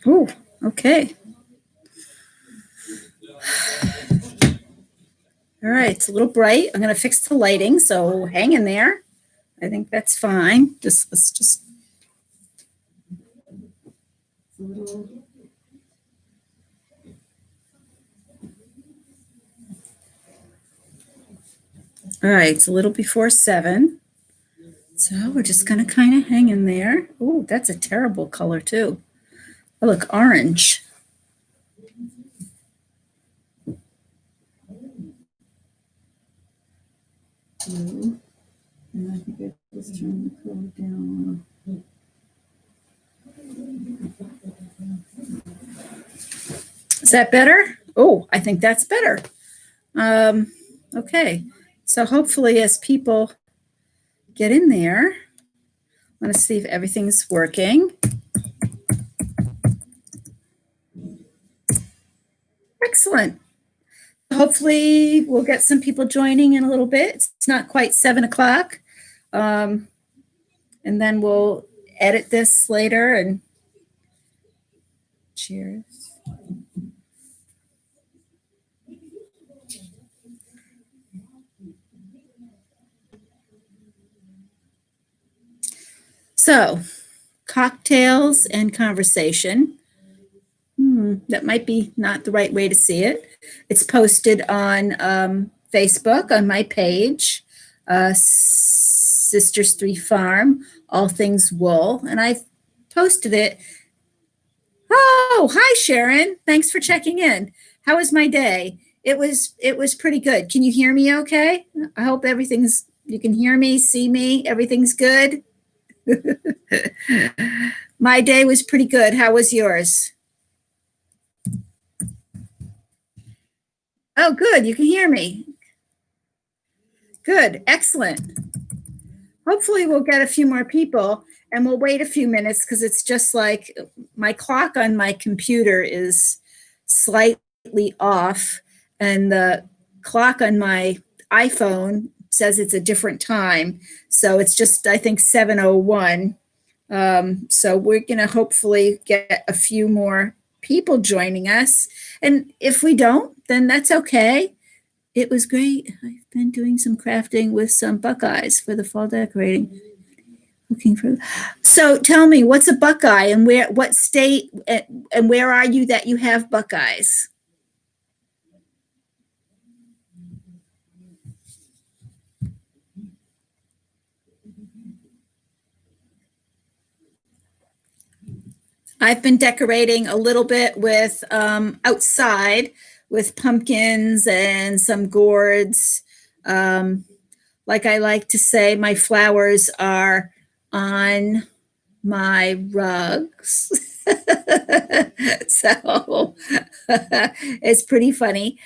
Oh, okay. All right, it's a little bright. I'm going to fix the lighting, so hang in there. I think that's fine. Let's just. All right, it's a little before 7. So we're just going to kind of hang in there. Oh, that's a terrible color too. Oh, look, orange. And I think I just turn the color down. Is that better? Oh, I think that's better. Okay, so hopefully as people get in there, I want to see if everything's working. Excellent. Hopefully we'll get some people joining in a little bit. It's not quite 7 o'clock. And then we'll edit this later and cheers. So, cocktails and conversation. That might be not the right way to see it. It's posted on Facebook on my page, Sisters 3 Farm, All Things Wool, and I posted it. Oh, hi Sharon. Thanks for checking in. How was my day? It was pretty good. Can you hear me okay? I hope you can hear me, see me, everything's good. My day was pretty good. How was yours? Oh, good. You can hear me. Good. Excellent. Hopefully we'll get a few more people and we'll wait a few minutes because it's just like my clock on my computer is slightly off and the clock on my iPhone says it's a different time. So it's just, I think, 7:01. So we're going to hopefully get a few more people joining us. And if we don't, then that's okay. It was great. I've been doing some crafting with some buckeyes for the fall decorating. So tell me, what's a buckeye and what state and where are you that you have buckeyes? I've been decorating a little bit with outside with pumpkins and some gourds. Like I like to say, my flowers are on my rugs. So it's pretty funny.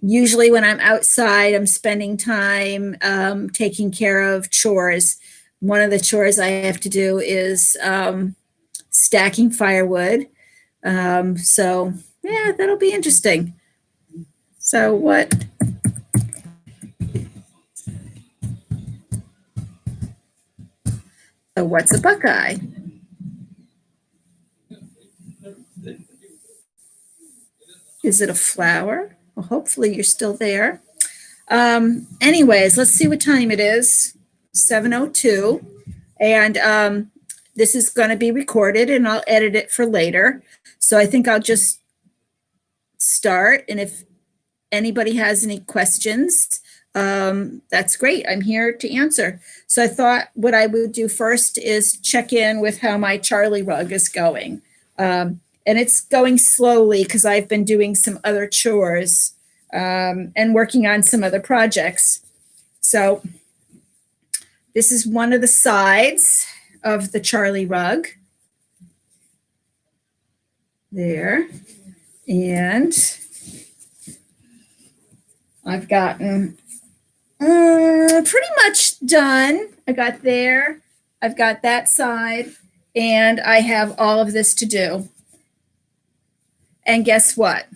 Usually when I'm outside, I'm spending time taking care of chores. One of the chores I have to do is stacking firewood. So yeah, that'll be interesting. So what's a buckeye? Is it a flower? Well, hopefully you're still there. Anyways, let's see what time it is. 7:02. And this is going to be recorded and I'll edit it for later. So I think I'll just start. And if anybody has any questions, that's great. I'm here to answer. So I thought what I would do first is check in with how my Charlie rug is going. And it's going slowly because I've been doing some other chores and working on some other projects. So this is one of the sides of the Charlie rug. There. And I've gotten pretty much done. I got there. I've got that side. And I have all of this to do. And guess what?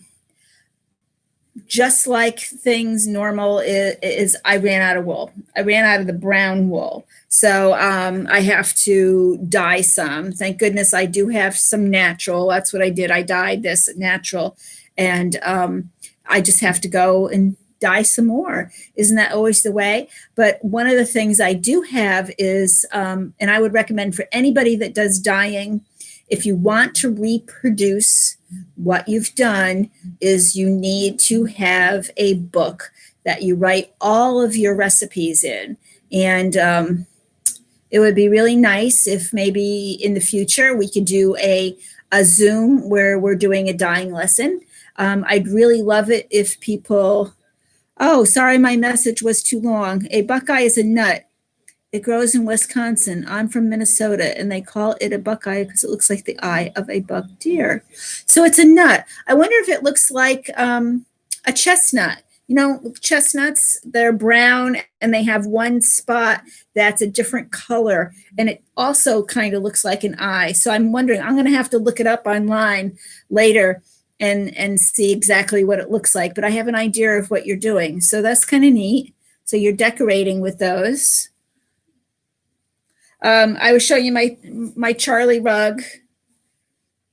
just like things normal is I ran out of wool. I ran out of the brown wool. So I have to dye some. Thank goodness I do have some natural. That's what I did. I dyed this natural. And I just have to go and dye some more. Isn't that always the way? But one of the things I do have is, and I would recommend for anybody that does dyeing, if you want to reproduce what you've done, is you need to have a book that you write all of your recipes in. And it would be really nice if maybe in the future we could do a Zoom where we're doing a dyeing lesson. I'd really love it if people, oh, sorry, my message was too long. A buckeye is a nut. It grows in Wisconsin. I'm from Minnesota, and they call it a buckeye because it looks like the eye of a buck deer. So it's a nut. I wonder if it looks like a chestnut. You know, chestnuts, they're brown and they have one spot that's a different color. And it also kind of looks like an eye. So I'm wondering, I'm going to have to look it up online later and see exactly what it looks like. But I have an idea of what you're doing. So that's kind of neat. So you're decorating with those. I was showing you my Charlie rug,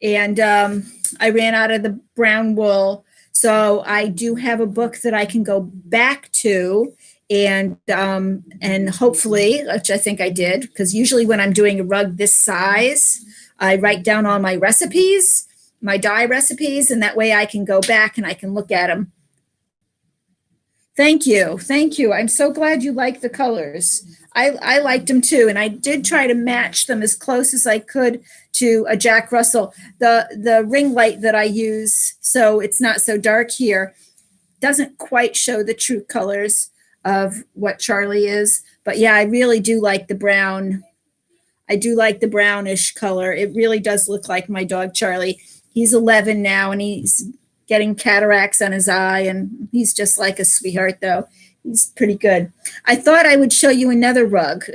and I ran out of the brown wool. So I do have a book that I can go back to, and hopefully, which I think I did, because usually when I'm doing a rug this size, I write down all my recipes, my dye recipes, and that way I can go back and I can look at them. Thank you. Thank you. I'm so glad you like the colors. I liked them too. And I did try to match them as close as I could to a Jack Russell. The ring light that I use, so it's not so dark here, doesn't quite show the true colors of what Charlie is. But yeah, I really do like the brown. I do like the brownish color. It really does look like my dog Charlie. He's 11 now, and he's getting cataracts on his eye, and he's just like a sweetheart, though. He's pretty good. I thought I would show you another rug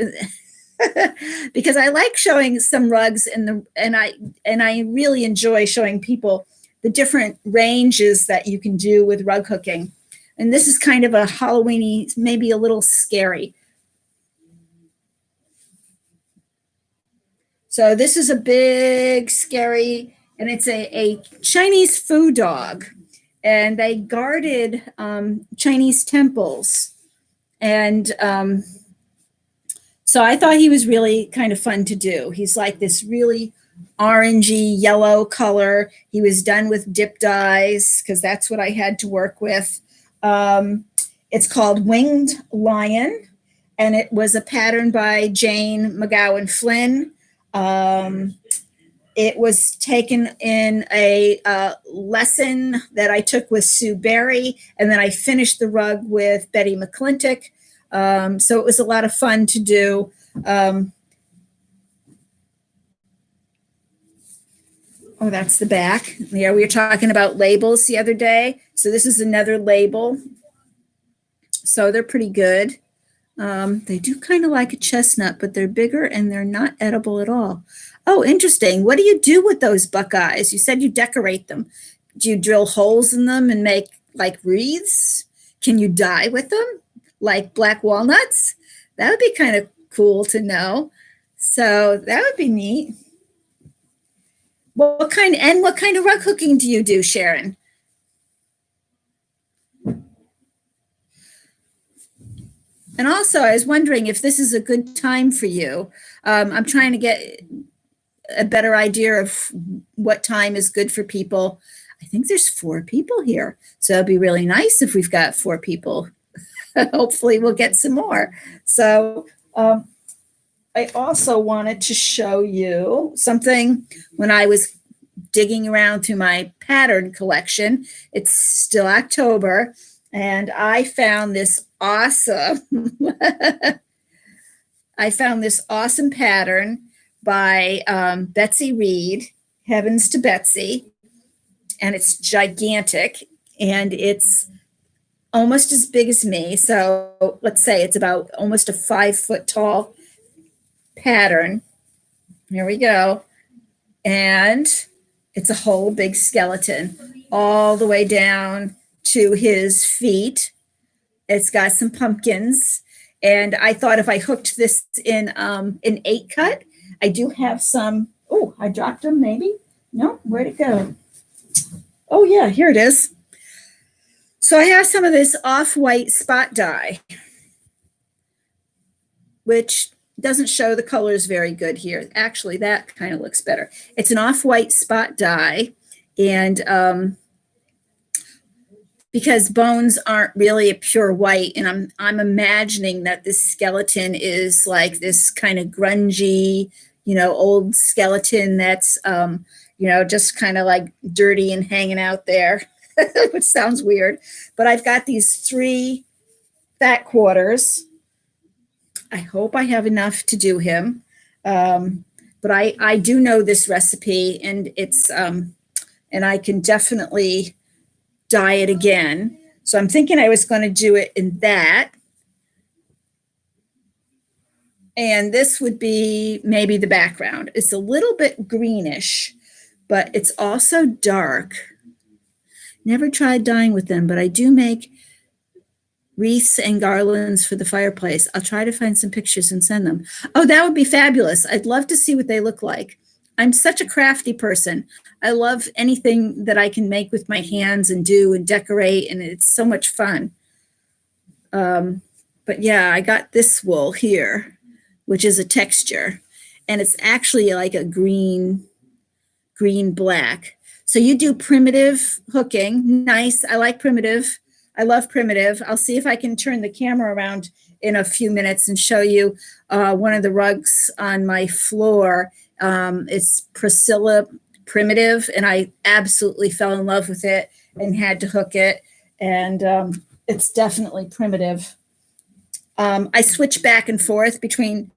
because I like showing some rugs, and I really enjoy showing people the different ranges that you can do with rug hooking. And this is kind of a Halloweeny, maybe a little scary. So this is a big, scary, and it's a Chinese food dog. And they guarded Chinese temples. And so I thought he was really kind of fun to do. He's like this really orangey yellow color. He was done with dip dyes because that's what I had to work with. It's called Winged Lion, and it was a pattern by Jane McGowan Flynn. It was taken in a lesson that I took with Sue Berry, and then I finished the rug with Betty McClintock. So it was a lot of fun to do. Oh, that's the back. Yeah, we were talking about labels the other day. So this is another label. So they're pretty good. They do kind of like a chestnut, but they're bigger and they're not edible at all. Oh, interesting. What do you do with those buckeyes? You said you decorate them. Do you drill holes in them and make like wreaths? Can you dye with them like black walnuts? That would be kind of cool to know. So that would be neat. What kind of rug hooking do you do, Sharon? And also, I was wondering if this is a good time for you. I'm trying to get a better idea of what time is good for people. I think there's 4 people here. So it'd be really nice if we've got 4 people. Hopefully we'll get some more. So I also wanted to show you something when I was digging around through my pattern collection. It's still October, and I found this awesome pattern by Betsy Reed, Heavens to Betsy, and it's gigantic, and it's almost as big as me. So let's say it's about almost a 5-foot tall pattern. Here we go. And it's a whole big skeleton all the way down to his feet. It's got some pumpkins. And I thought if I hooked this in an 8-cut, I do have some. Oh, I dropped them maybe. No, where'd it go? Oh yeah, here it is. So I have some of this off-white spot dye, which doesn't show the colors very good here. Actually, that kind of looks better. It's an off-white spot dye, and because bones aren't really a pure white, and I'm imagining that this skeleton is like this kind of grungy, old skeleton that's just kind of like dirty and hanging out there, which sounds weird. But I've got these 3 fat quarters. I hope I have enough to do him. But I do know this recipe, and it's and I can definitely dye it again. So I'm thinking I was going to do it in that. And this would be maybe the background. It's a little bit greenish, but it's also dark. Never tried dyeing with them, but I do make wreaths and garlands for the fireplace. I'll try to find some pictures and send them. Oh, that would be fabulous. I'd love to see what they look like. I'm such a crafty person. I love anything that I can make with my hands and do and decorate, and it's so much fun. But yeah, I got this wool here, which is a texture, and it's actually like a green black. So you do primitive hooking. Nice. I like primitive. I love primitive. I'll see if I can turn the camera around in a few minutes and show you one of the rugs on my floor. It's Priscilla Primitive, and I absolutely fell in love with it and had to hook it. And it's definitely primitive. I switch back and forth between,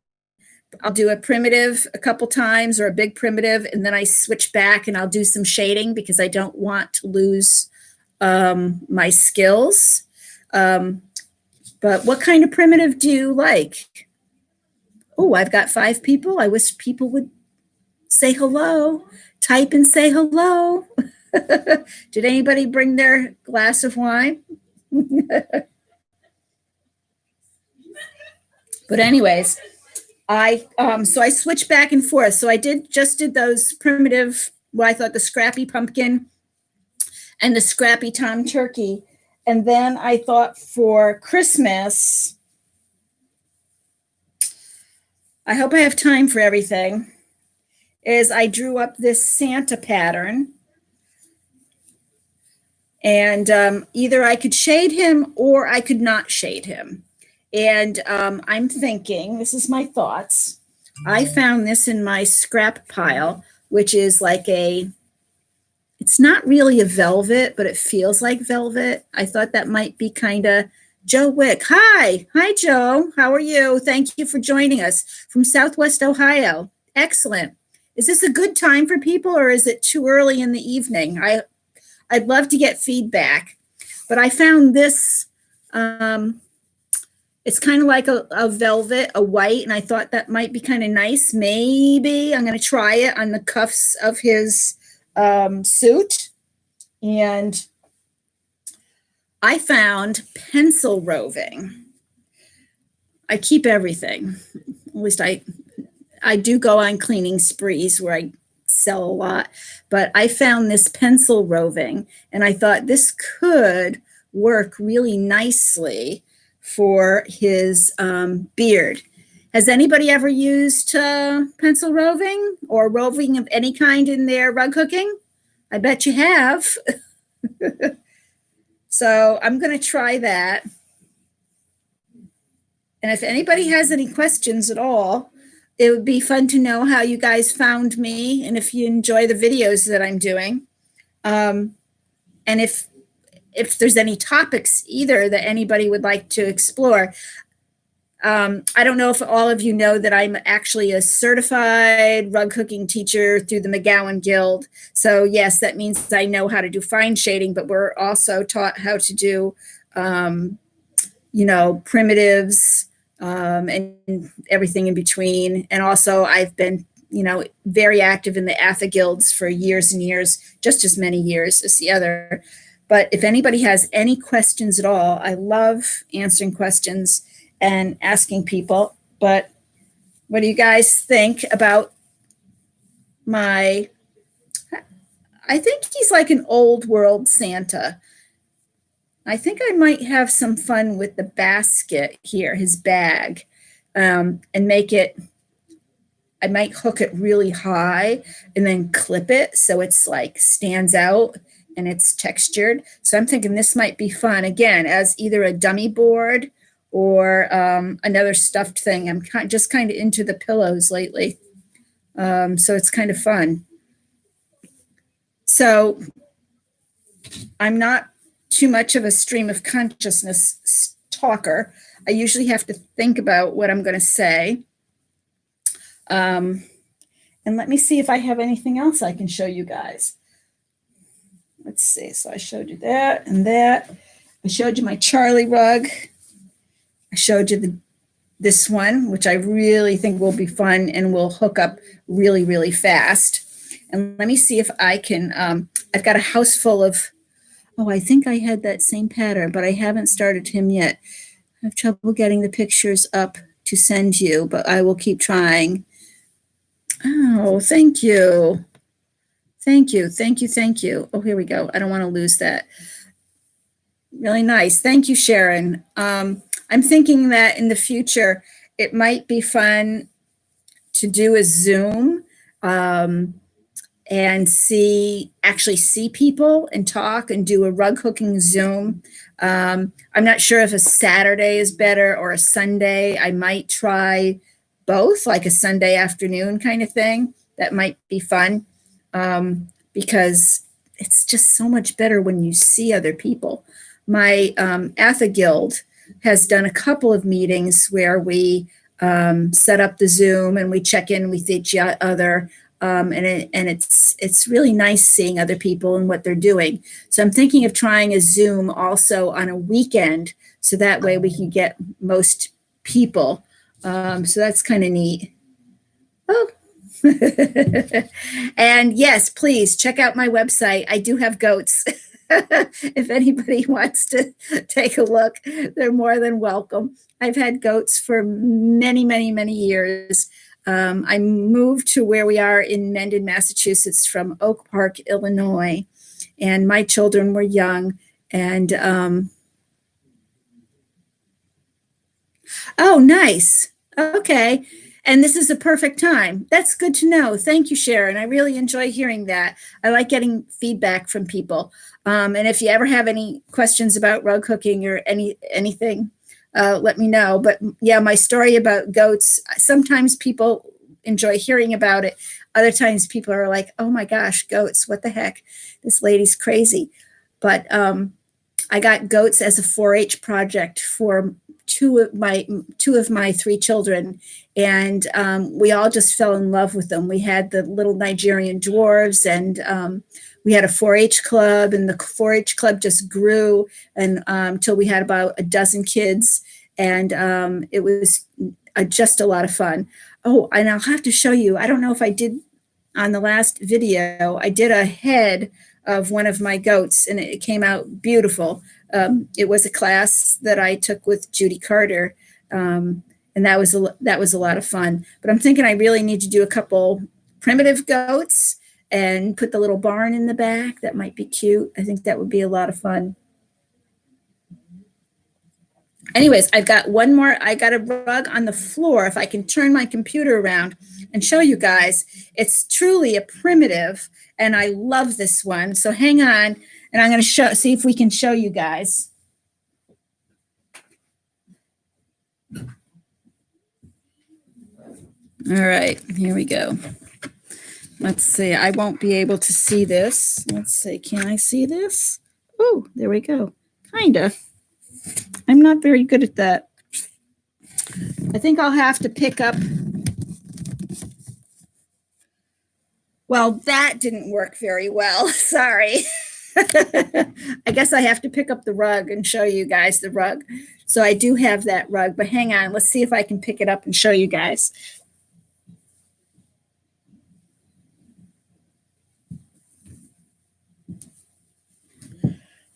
I'll do a primitive a couple times or a big primitive, and then I switch back and I'll do some shading because I don't want to lose my skills. But what kind of primitive do you like? Oh, I've got 5 people. I wish people would say hello. Type and say hello. Did anybody bring their glass of wine? But anyways, so I switched back and forth. So I just did those primitive, what I thought the scrappy pumpkin and the scrappy tom turkey. And then I thought for Christmas, I hope I have time for everything, is I drew up this Santa pattern. And either I could shade him or I could not shade him. And I'm thinking, this is my thoughts. I found this in my scrap pile, which is like it's not really a velvet, but it feels like velvet. I thought that might be kind of Joe Wick. Hi, Joe. How are you? Thank you for joining us from Southwest Ohio. Excellent. Is this a good time for people, or is it too early in the evening? I'd love to get feedback, but I found this, it's kind of like a velvet, a white, and I thought that might be kind of nice. Maybe I'm going to try it on the cuffs of his suit. And I found pencil roving. I keep everything. At least I do go on cleaning sprees where I sell a lot, but I found this pencil roving, and I thought this could work really nicely for his beard. Has anybody ever used pencil roving or roving of any kind in their rug hooking? I bet you have. So I'm going to try that. And if anybody has any questions at all, it would be fun to know how you guys found me and if you enjoy the videos that I'm doing. And if there's any topics either that anybody would like to explore. I don't know if all of you know that I'm actually a certified rug hooking teacher through the McGowan Guild. So yes, that means I know how to do fine shading, but we're also taught how to do, primitives, and everything in between. And also I've been, very active in the ATHA guilds for years and years, just as many years as the other But if anybody has any questions at all, I love answering questions and asking people. But what do you guys think about I think he's like an old world Santa. I think I might have some fun with the basket here, his bag, and I might hook it really high and then clip it so it's like stands out and it's textured. So I'm thinking this might be fun again as either a dummy board or another stuffed thing. I'm just kind of into the pillows lately. So it's kind of fun. So I'm not too much of a stream of consciousness talker. I usually have to think about what I'm going to say. And let me see if I have anything else I can show you guys. Let's see. So I showed you that and that. I showed you my Charlie rug. I showed you this one, which I really think will be fun and will hook up really, really fast. And let me see if I can, I've got a house full of, I think I had that same pattern, but I haven't started him yet. I have trouble getting the pictures up to send you, but I will keep trying. Oh, thank you. Thank you, thank you, thank you. Oh, here we go. I don't want to lose that. Really nice. Thank you, Sharon. I'm thinking that in the future, it might be fun to do a Zoom and actually see people and talk and do a rug hooking Zoom. I'm not sure if a Saturday is better or a Sunday. I might try both, like a Sunday afternoon kind of thing. That might be fun because it's just so much better when you see other people. My ATHA Guild has done a couple of meetings where we set up the Zoom and we check in with each other. And it's really nice seeing other people and what they're doing. So I'm thinking of trying a Zoom also on a weekend, so that way we can get most people. So that's kind of neat. Oh, and yes, please check out my website. I do have goats. If anybody wants to take a look, they're more than welcome. I've had goats for many, many, many years. I moved to where we are in Mendon, Massachusetts from Oak Park, Illinois, and my children were young. And oh, nice. Okay. And this is a perfect time. That's good to know. Thank you, Sharon. I really enjoy hearing that. I like getting feedback from people. And if you ever have any questions about rug hooking or anything, let me know. But yeah, my story about goats, sometimes people enjoy hearing about it. Other times people are like, oh my gosh, goats, what the heck? This lady's crazy. But I got goats as a 4-H project for two of my 3 children, and we all just fell in love with them. We had the little Nigerian dwarves, and we had a 4-H club, and the 4-H club just grew and until we had about a dozen kids, and it was just a lot of fun. Oh, and I'll have to show you. I don't know if I did on the last video. I did a head of one of my goats, and it came out beautiful. It was a class that I took with Judy Carter, and that was a lot of fun. But I'm thinking I really need to do a couple primitive goats and put the little barn in the back. That might be cute. I think that would be a lot of fun. Anyways, I've got one more. I got a rug on the floor. If I can turn my computer around and show you guys, it's truly a primitive, and I love this one. So hang on, and I'm going to see if we can show you guys. All right, here we go. Let's see. I won't be able to see this. Let's see. Can I see this? Oh, there we go. Kinda. I'm not very good at that. I think I'll have to pick up. Well, that didn't work very well. Sorry. I guess I have to pick up the rug and show you guys the rug. So I do have that rug, but hang on. Let's see if I can pick it up and show you guys.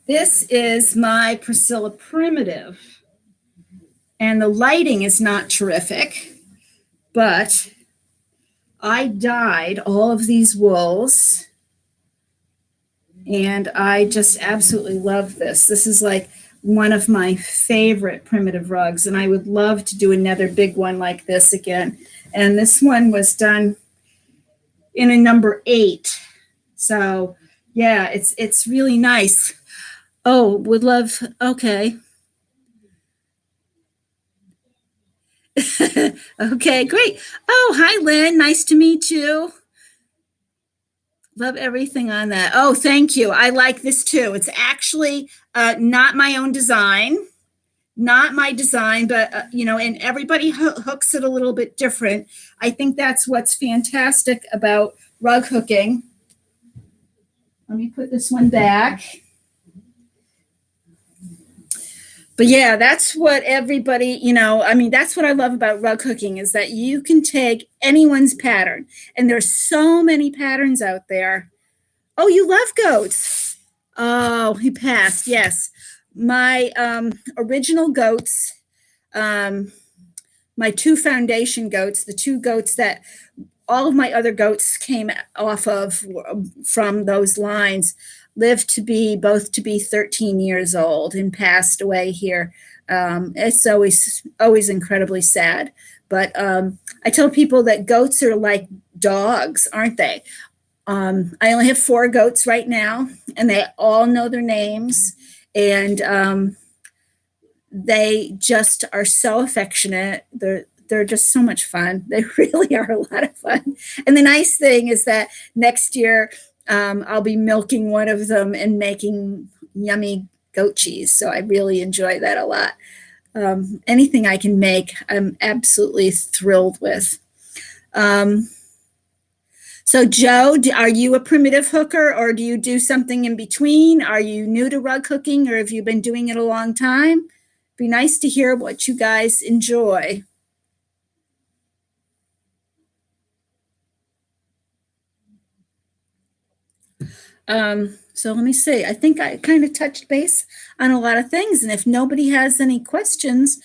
This is my Priscilla Primitive, and the lighting is not terrific, but I dyed all of these wools, and I just absolutely love this. This is like one of my favorite primitive rugs, and I would love to do another big one like this again. And this one was done in a number 8. So yeah, it's really nice. Oh, would love, okay. Okay, great. Oh, hi, Lynn. Nice to meet you. Love everything on that. Oh, thank you. I like this too. It's actually not my own design, not my design, but and everybody hooks it a little bit different. I think that's what's fantastic about rug hooking. Let me put this one back. But yeah, that's what everybody, that's what I love about rug hooking is that you can take anyone's pattern. And there's so many patterns out there. Oh, you love goats. Oh, he passed. Yes. My original goats, my 2 foundation goats, the 2 goats that all of my other goats came off of from those lines, lived to be 13 years old and passed away here. It's always incredibly sad. But I tell people that goats are like dogs, aren't they? I only have 4 goats right now, and they all know their names, and they just are so affectionate. They're just so much fun. They really are a lot of fun. And the nice thing is that next year I'll be milking one of them and making yummy goat cheese. So I really enjoy that a lot. Anything I can make, I'm absolutely thrilled with. So Joe, are you a primitive hooker or do you do something in between? Are you new to rug hooking or have you been doing it a long time? Be nice to hear what you guys enjoy. So let me see. I think I kind of touched base on a lot of things. And if nobody has any questions,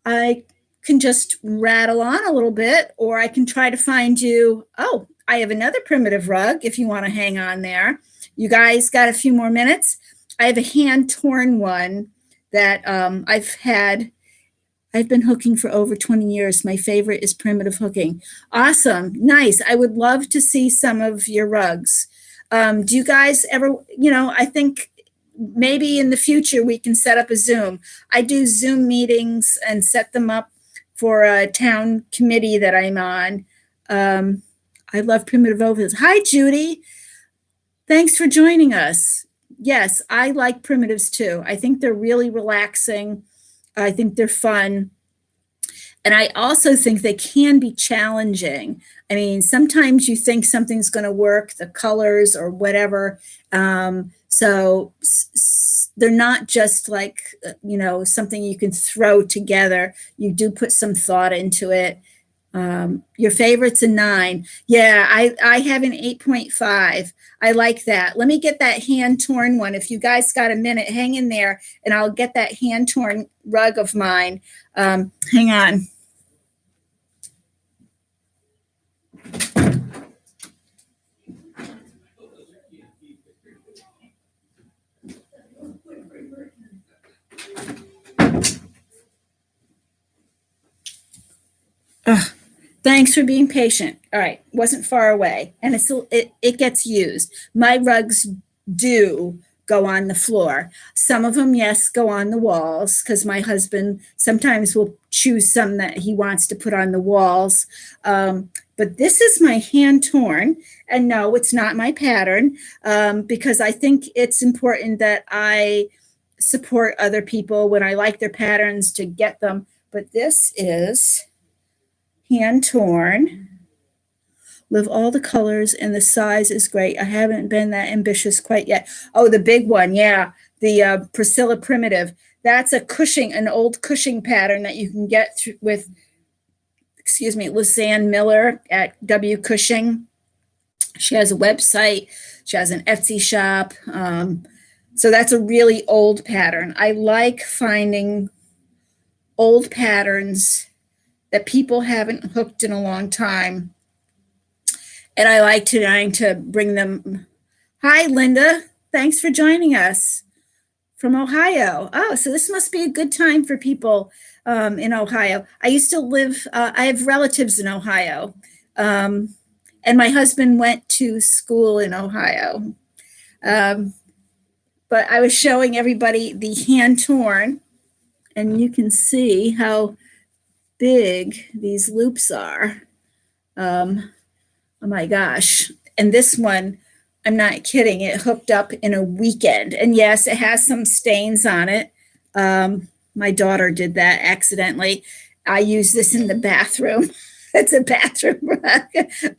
I can just rattle on a little bit, or I can try to find you. Oh, I have another primitive rug if you want to hang on there. You guys got a few more minutes? I have a hand-torn one that I've been hooking for over 20 years. My favorite is primitive hooking. Awesome. Nice. I would love to see some of your rugs. Do you guys ever, I think maybe in the future we can set up a Zoom. I do Zoom meetings and set them up for a town committee that I'm on. I love primitive ovals. Hi, Judy. Thanks for joining us. Yes, I like primitives too. I think they're really relaxing. I think they're fun. And I also think they can be challenging. I mean, sometimes you think something's going to work, the colors or whatever. So they're not just like, something you can throw together. You do put some thought into it. Your favorite's a 9. Yeah, I have an 8.5. I like that. Let me get that hand-torn one. If you guys got a minute, hang in there, and I'll get that hand-torn rug of mine. Hang on. Thanks for being patient. All right, wasn't far away, and it gets used. My rugs do go on the floor. Some of them, yes, go on the walls because my husband sometimes will choose some that he wants to put on the walls. But this is my hand torn, and no, it's not my pattern because I think it's important that I support other people when I like their patterns to get them. But this is hand torn with all the colors, and the size is great. I haven't been that ambitious quite yet. Oh, the big one. Yeah. The Priscilla Primitive. That's a Cushing, an old Cushing pattern that you can get with, Lisanne Miller at W Cushing. She has a website. She has an Etsy shop. So that's a really old pattern. I like finding old patterns that people haven't hooked in a long time. And I like trying to bring them. Hi, Linda. Thanks for joining us from Ohio. Oh, so this must be a good time for people in Ohio. I used to live, I have relatives in Ohio. And my husband went to school in Ohio. But I was showing everybody the hand torn, and you can see how big these loops are. Oh my gosh. And this one, I'm not kidding, it hooked up in a weekend. And yes, it has some stains on it. My daughter did that accidentally. I use this in the bathroom. It's a bathroom rug.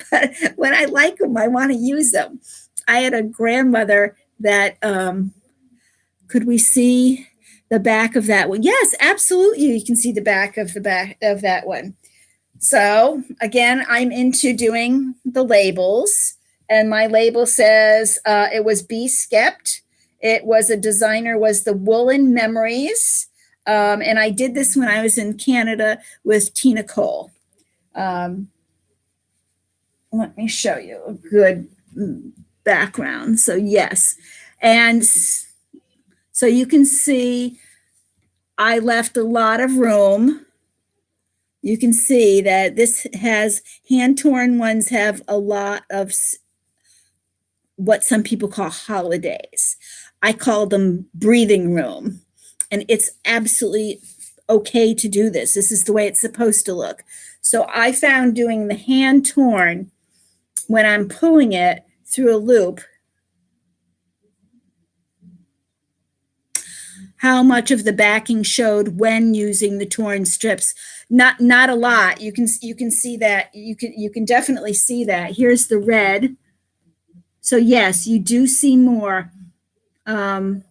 But when I like them, I want to use them. I had a grandmother that, could we see the back of that one? Yes, absolutely. You can see the back of that one. So again, I'm into doing the labels, and my label says it was Bee Skept. It was a designer was the Woolen Memories. And I did this when I was in Canada with Tina Cole. Let me show you a good background. So yes. And so you can see I left a lot of room. You can see that this has hand-torn ones have a lot of what some people call holidays. I call them breathing room. And it's absolutely okay to do this. This is the way it's supposed to look. So I found doing the hand-torn when I'm pulling it through a loop, how much of the backing showed when using the torn strips. Not a lot. You can see that. You can definitely see that. Here's the red. So yes, you do see more. You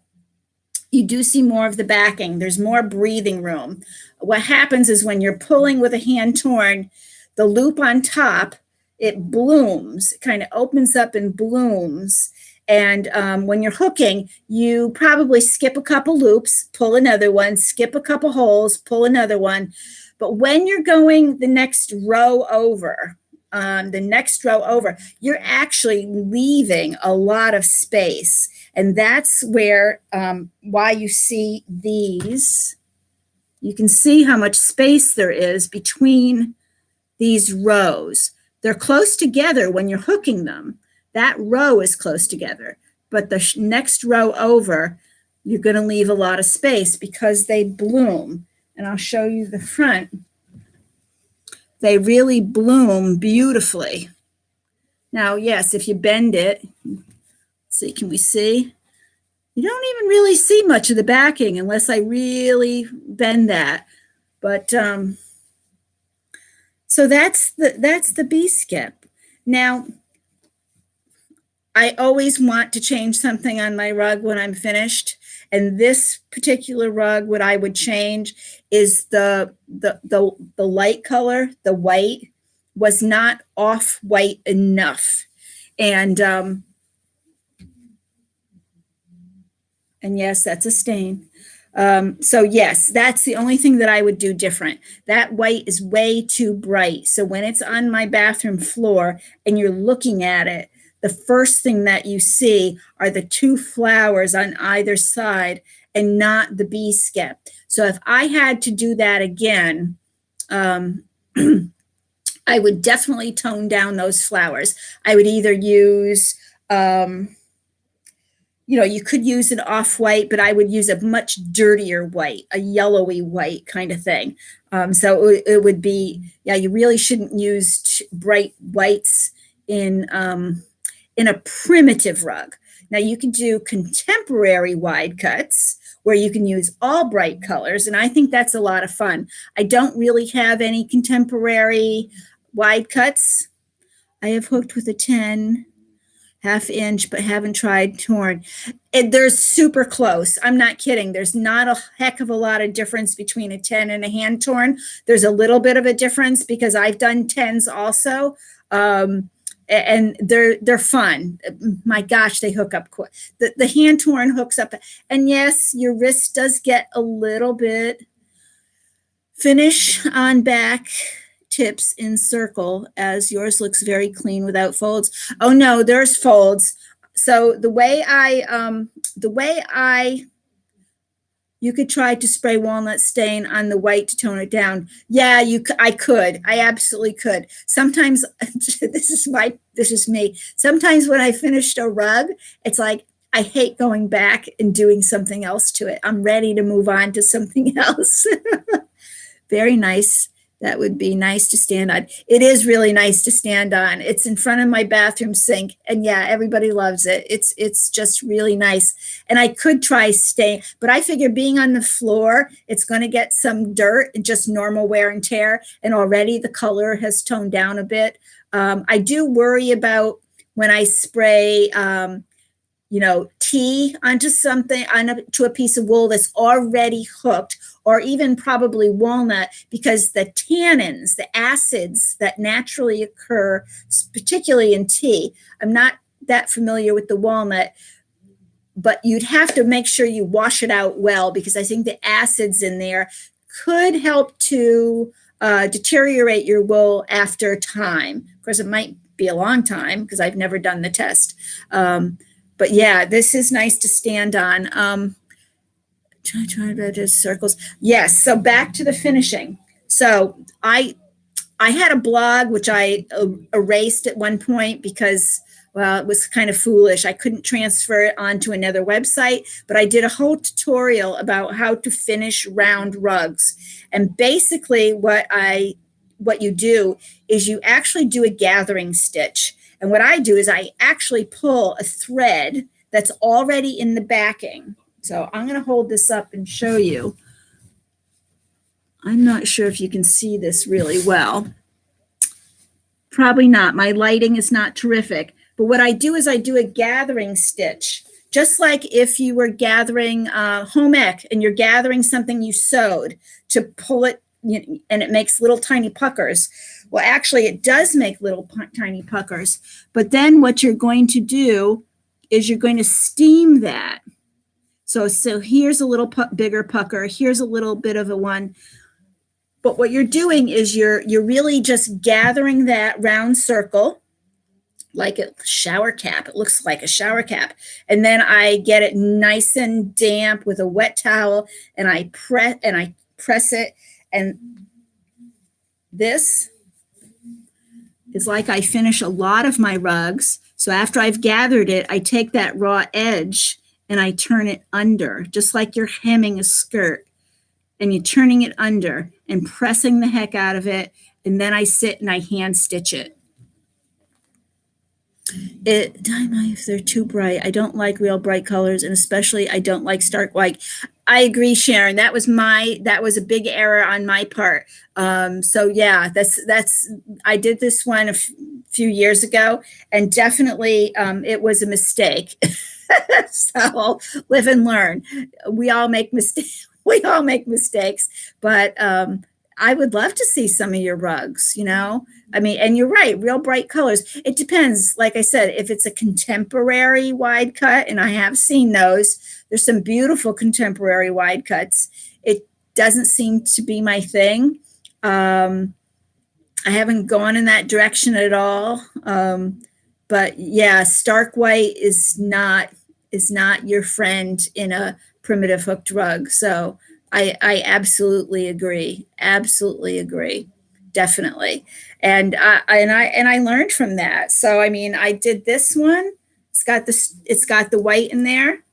do see more of the backing. There's more breathing room. What happens is when you're pulling with a hand torn, the loop on top, it blooms. It kind of opens up and blooms. And when you're hooking, you probably skip a couple loops, pull another one, skip a couple holes, pull another one. But when you're going the next row over, you're actually leaving a lot of space. And that's where, why you see these. You can see how much space there is between these rows. They're close together when you're hooking them. That row is close together, but the next row over, you're going to leave a lot of space because they bloom. And I'll show you the front. They really bloom beautifully. Now, yes, if you bend it, let's see, can we see? You don't even really see much of the backing unless I really bend that. But so that's the Bee Skep. Now, I always want to change something on my rug when I'm finished. And this particular rug, what I would change is the light color, the white, was not off-white enough. And yes, that's a stain. So yes, that's the only thing that I would do different. That white is way too bright. So when it's on my bathroom floor and you're looking at it, the first thing that you see are the two flowers on either side and not the Bee Skep. So if I had to do that again, I would definitely tone down those flowers. I would either use, you could use an off-white, but I would use a much dirtier white, a yellowy white kind of thing. So it would be, you really shouldn't use bright whites in a primitive rug. Now you can do contemporary wide cuts where you can use all bright colors, and I think that's a lot of fun. I don't really have any contemporary wide cuts. I have hooked with a 10 half inch, but haven't tried torn. They're super close. I'm not kidding. There's not a heck of a lot of difference between a 10 and a hand torn. There's a little bit of a difference because I've done 10s also. and they're fun. My gosh, they hook up quick. The hand torn hooks up, and yes, your wrist does get a little bit finish on back tips in circle, as yours looks very clean without folds. Oh no, there's folds. So you could try to spray walnut stain on the white to tone it down. Yeah, I could. I absolutely could. Sometimes this is me. Sometimes when I finished a rug, it's like I hate going back and doing something else to it. I'm ready to move on to something else. Very nice. That would be nice to stand on. It is really nice to stand on. It's in front of my bathroom sink, and yeah, everybody loves it. It's just really nice. And I could try staying, but I figure being on the floor, it's going to get some dirt and just normal wear and tear. And already the color has toned down a bit. I do worry about when I spray tea onto something, to a piece of wool that's already hooked, or even probably walnut, because the tannins, the acids that naturally occur, particularly in tea. I'm not that familiar with the walnut, but you'd have to make sure you wash it out well, because I think the acids in there could help to deteriorate your wool after time. Of course, it might be a long time because I've never done the test. But yeah, this is nice to stand on. Try to do circles. Yes. So back to the finishing. So I had a blog which I erased at one point because, well, it was kind of foolish. I couldn't transfer it onto another website, but I did a whole tutorial about how to finish round rugs. And basically what you do is you actually do a gathering stitch. And what I do is I actually pull a thread that's already in the backing. So I'm going to hold this up and show you. I'm not sure if you can see this really well. Probably not. My lighting is not terrific. But what I do is I do a gathering stitch, just like if you were gathering home ec and you're gathering something you sewed to pull it, and it makes little tiny puckers. Well, actually, it does make little tiny puckers. But then what you're going to do is you're going to steam that. So here's a little bigger pucker. Here's a little bit of a one. But what you're doing is you're really just gathering that round circle like a shower cap. It looks like a shower cap. And then I get it nice and damp with a wet towel, and I press it. And this is like I finish a lot of my rugs. So after I've gathered it, I take that raw edge and I turn it under, just like you're hemming a skirt. And you're turning it under and pressing the heck out of it. And then I sit and I hand stitch it. If they're too bright. I don't like real bright colors, and especially I don't like stark white. I agree, Sharon. That was a big error on my part. So yeah, I did this one a few years ago, and definitely it was a mistake. So live and learn. We all make mistakes. But I would love to see some of your rugs, I mean, and you're right, real bright colors. It depends. Like I said, if it's a contemporary wide cut, and I have seen those, there's some beautiful contemporary wide cuts. It doesn't seem to be my thing. I haven't gone in that direction at all. But yeah, stark white is not your friend in a primitive hooked rug. So I absolutely agree. Absolutely agree. Definitely. And I learned from that. So I mean, I did this one. It's got the white in there.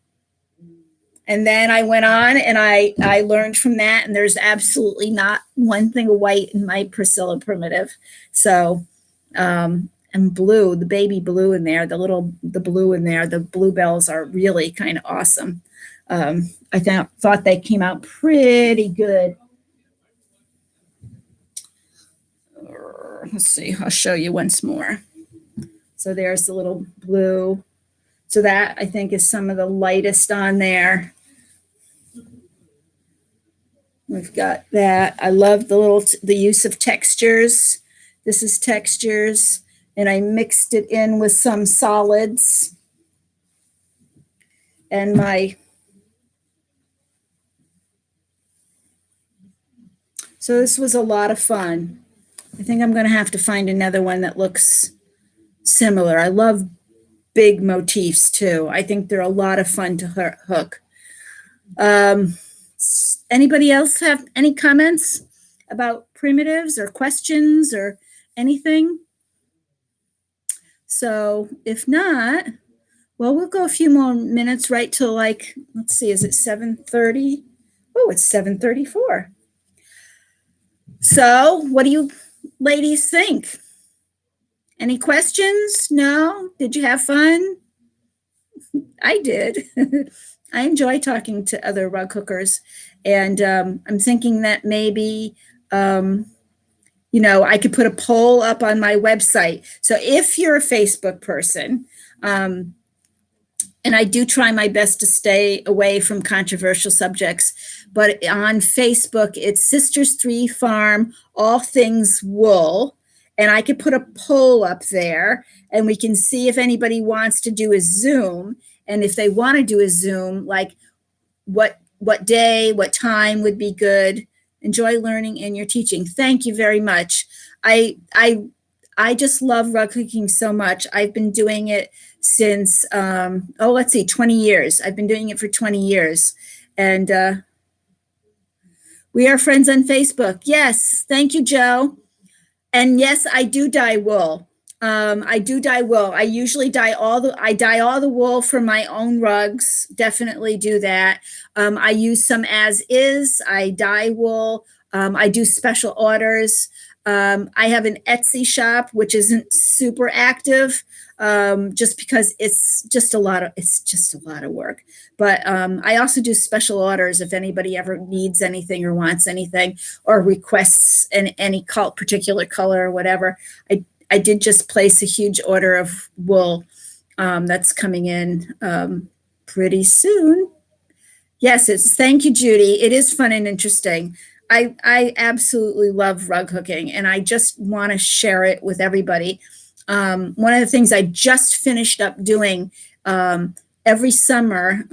And then I went on and I learned from that. And there's absolutely not one thing of white in my Priscilla primitive. So and blue, the baby blue in there, the blue in there, the bluebells are really kind of awesome. I thought they came out pretty good. Let's see, I'll show you once more. So there's the little blue. So that I think is some of the lightest on there. We've got that. I love the use of textures. This is textures. and I mixed it in with some solids and so this was a lot of fun. I think I'm going to have to find another one that looks similar. I love big motifs too. I think they're a lot of fun to hook. Anybody else have any comments about primitives or questions or anything? So if not, well, we'll go a few more minutes right till like, let's see, is it 7:30? Oh, it's 7:34. So what do you ladies think? Any questions? No? Did you have fun? I did. I enjoy talking to other rug hookers, and I'm thinking that maybe I could put a poll up on my website. So if you're a Facebook person, and I do try my best to stay away from controversial subjects, but on Facebook, it's Sisters 3 Farm, all things wool. And I could put a poll up there and we can see if anybody wants to do a Zoom. And if they want to do a Zoom, like what day, what time would be good. Enjoy learning in your teaching. Thank you very much. I just love rug hooking so much. I've been doing it since 20 years. I've been doing it for 20 years. And we are friends on Facebook. Yes, thank you, Joe. And yes, I do dye wool. I do dye wool. I usually dye all the wool for my own rugs. Definitely do that. I use some as is. I dye wool. I do special orders. I have an Etsy shop, which isn't super active, just because it's just a lot of work. But I also do special orders if anybody ever needs anything or wants anything or requests any particular color or whatever. I did just place a huge order of wool that's coming in pretty soon. Yes, thank you, Judy. It is fun and interesting. I absolutely love rug hooking, and I just want to share it with everybody. One of the things I just finished up doing every summer,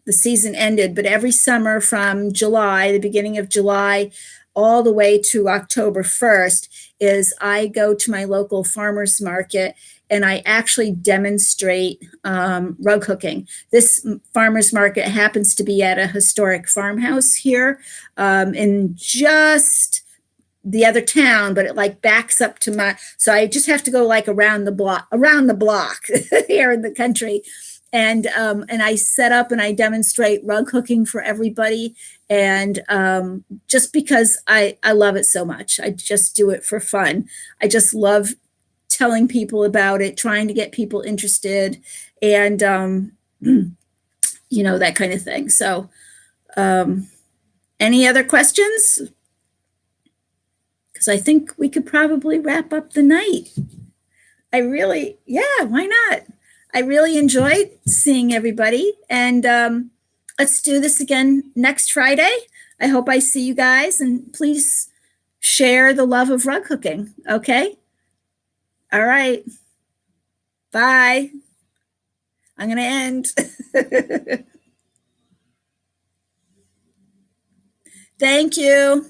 the season ended, but every summer from July, the beginning of July, all the way to October 1st, is I go to my local farmers market and I actually demonstrate rug hooking. This farmers market happens to be at a historic farmhouse here in just the other town, but it like backs up to so I just have to go like around the block here in the country. And I set up and I demonstrate rug hooking for everybody. And just because I love it so much, I just do it for fun. I just love telling people about it, trying to get people interested, and that kind of thing. So any other questions? Because I think we could probably wrap up the night. Why not? I really enjoyed seeing everybody, and let's do this again next Friday. I hope I see you guys, and please share the love of rug hooking. Okay? All right. Bye. I'm going to end. Thank you.